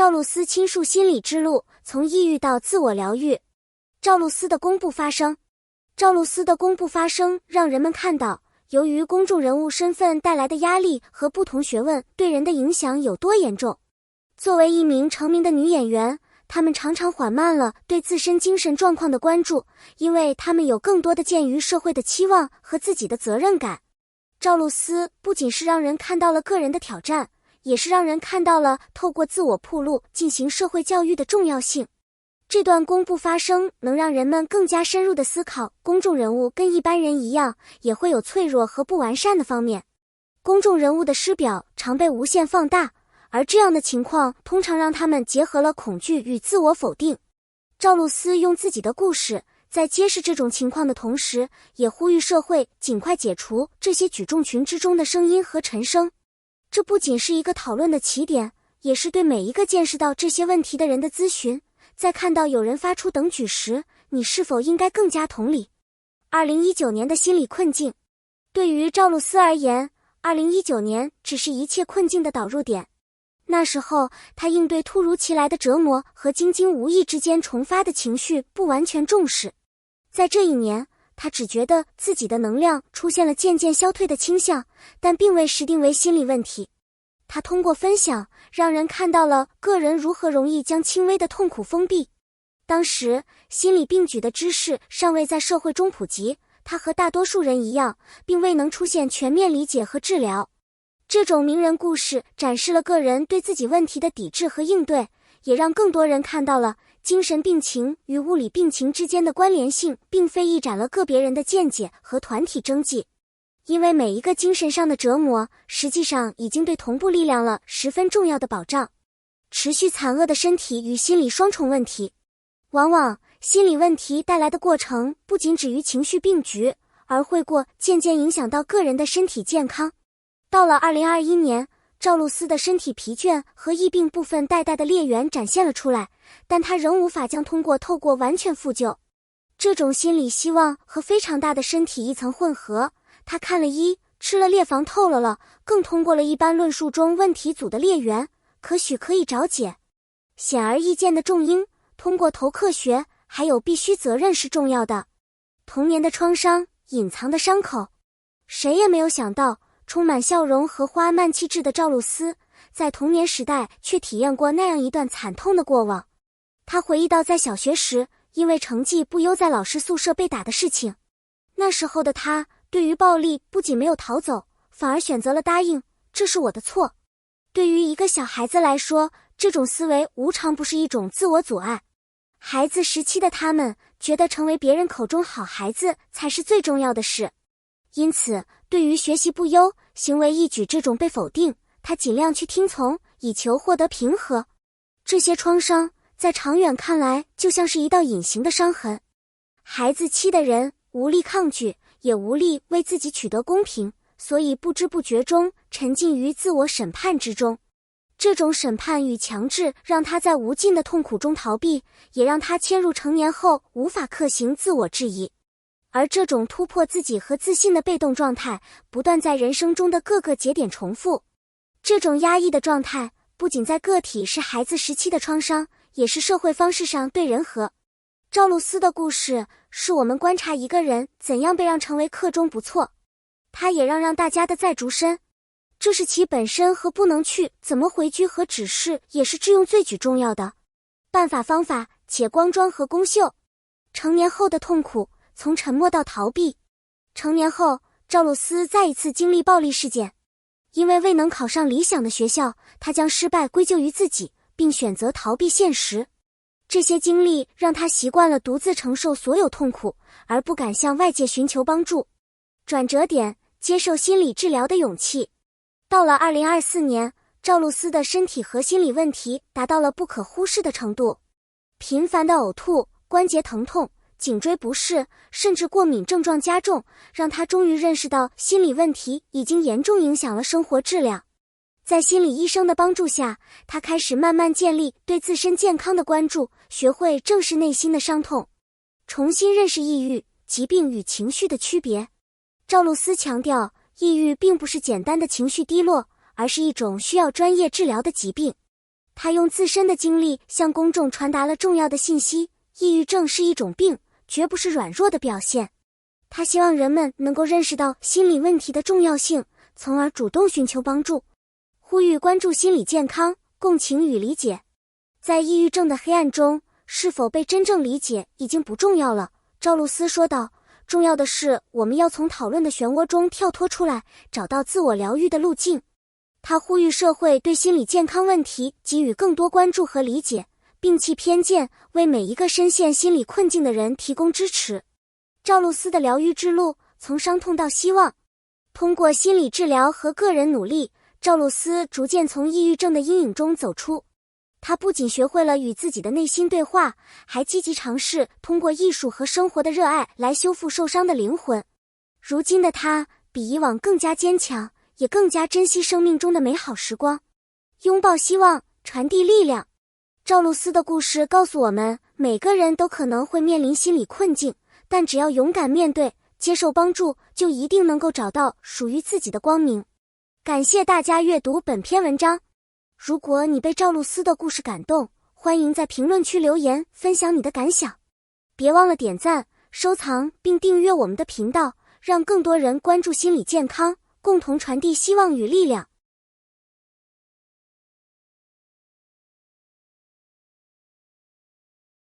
赵露思倾诉心理之路，从抑郁到自我疗愈。赵露思的公布发声。赵露思的公布发声让人们看到，由于公众人物身份带来的压力和不同学问对人的影响有多严重。作为一名成名的女演员，她们常常缓慢了对自身精神状况的关注，因为她们有更多的鉴于社会的期望和自己的责任感。赵露思不仅是让人看到了个人的挑战，也是让人看到了透过自我暴露进行社会教育的重要性。这段公布发声能让人们更加深入地思考，公众人物跟一般人一样，也会有脆弱和不完善的方面。公众人物的失表常被无限放大，而这样的情况通常让他们结合了恐惧与自我否定。赵露思用自己的故事，在揭示这种情况的同时，也呼吁社会尽快解除这些举众群之中的声音和陈声。这不仅是一个讨论的起点，也是对每一个见识到这些问题的人的咨询。在看到有人发出等举时，你是否应该更加同理？2019年的心理困境。对于赵露思而言，2019年只是一切困境的导入点。那时候，她应对突如其来的折磨和京津无意之间重发的情绪不完全重视。在这一年，她只觉得自己的能量出现了渐渐消退的倾向，但并未识定为心理问题。他通过分享，让人看到了个人如何容易将轻微的痛苦封闭。当时，心理病举的知识尚未在社会中普及，他和大多数人一样，并未能出现全面理解和治疗。这种名人故事展示了个人对自己问题的抵制和应对，也让更多人看到了精神病情与物理病情之间的关联性，并非一展了个别人的见解和团体征迹。因为每一个精神上的折磨，实际上已经对同步力量了十分重要的保障。持续惨恶的身体与心理双重问题。往往，心理问题带来的过程不仅止于情绪病局，而会渐渐影响到个人的身体健康。到了2021年，赵露思的身体疲倦和疫病部分代的裂缘展现了出来，但她仍无法将透过完全复旧。这种心理希望和非常大的身体一层混合。他看了医，吃了裂防透了，更通过了一般论述中问题组的裂缘，可以找解。显而易见的重因，通过头科学还有必须责任是重要的。童年的创伤，隐藏的伤口。谁也没有想到，充满笑容和花漫气质的赵露思，在童年时代却体验过那样一段惨痛的过往。他回忆到在小学时，因为成绩不优在老师宿舍被打的事情。那时候的他对于暴力不仅没有逃走，反而选择了答应，这是我的错。对于一个小孩子来说，这种思维无常不是一种自我阻碍。孩子时期的他们觉得成为别人口中好孩子才是最重要的事。因此，对于学习不优、行为一举这种被否定，他尽量去听从，以求获得平和。这些创伤在长远看来就像是一道隐形的伤痕。孩子期的人无力抗拒，也无力为自己取得公平，所以不知不觉中沉浸于自我审判之中。这种审判与强制让他在无尽的痛苦中逃避，也让他迁入成年后无法克行自我质疑。而这种突破自己和自信的被动状态，不断在人生中的各个节点重复。这种压抑的状态，不仅在个体是孩子时期的创伤，也是社会方式上对人和。赵露思的故事是我们观察一个人怎样被让成为克中不错，他也让大家的再逐身。这是其本身和不能去怎么回居和指示，也是致用最举重要的办法方法，且光庄和功秀。成年后的痛苦，从沉默到逃避。成年后，赵露思再一次经历暴力事件。因为未能考上理想的学校，他将失败归咎于自己，并选择逃避现实。这些经历让他习惯了独自承受所有痛苦，而不敢向外界寻求帮助。转折点，接受心理治疗的勇气。到了2024年，赵露思的身体和心理问题达到了不可忽视的程度。频繁的呕吐、关节疼痛、颈椎不适，甚至过敏症状加重，让他终于认识到心理问题已经严重影响了生活质量。在心理医生的帮助下，他开始慢慢建立对自身健康的关注，学会正视内心的伤痛，重新认识抑郁、疾病与情绪的区别。赵露思强调，抑郁并不是简单的情绪低落，而是一种需要专业治疗的疾病。他用自身的经历向公众传达了重要的信息：抑郁症是一种病，绝不是软弱的表现。他希望人们能够认识到心理问题的重要性，从而主动寻求帮助，呼吁关注心理健康、共情与理解。在抑郁症的黑暗中，是否被真正理解已经不重要了，赵露思说道。重要的是，我们要从讨论的漩涡中跳脱出来，找到自我疗愈的路径。他呼吁社会对心理健康问题给予更多关注和理解，摒弃偏见，为每一个深陷心理困境的人提供支持。赵露思的疗愈之路，从伤痛到希望。通过心理治疗和个人努力，赵露思逐渐从抑郁症的阴影中走出。他不仅学会了与自己的内心对话，还积极尝试通过艺术和生活的热爱来修复受伤的灵魂。如今的他比以往更加坚强，也更加珍惜生命中的美好时光。拥抱希望，传递力量。赵露思的故事告诉我们，每个人都可能会面临心理困境，但只要勇敢面对，接受帮助，就一定能够找到属于自己的光明。感谢大家阅读本篇文章。如果你被赵露思的故事感动，欢迎在评论区留言分享你的感想。别忘了点赞、收藏并订阅我们的频道，让更多人关注心理健康，共同传递希望与力量。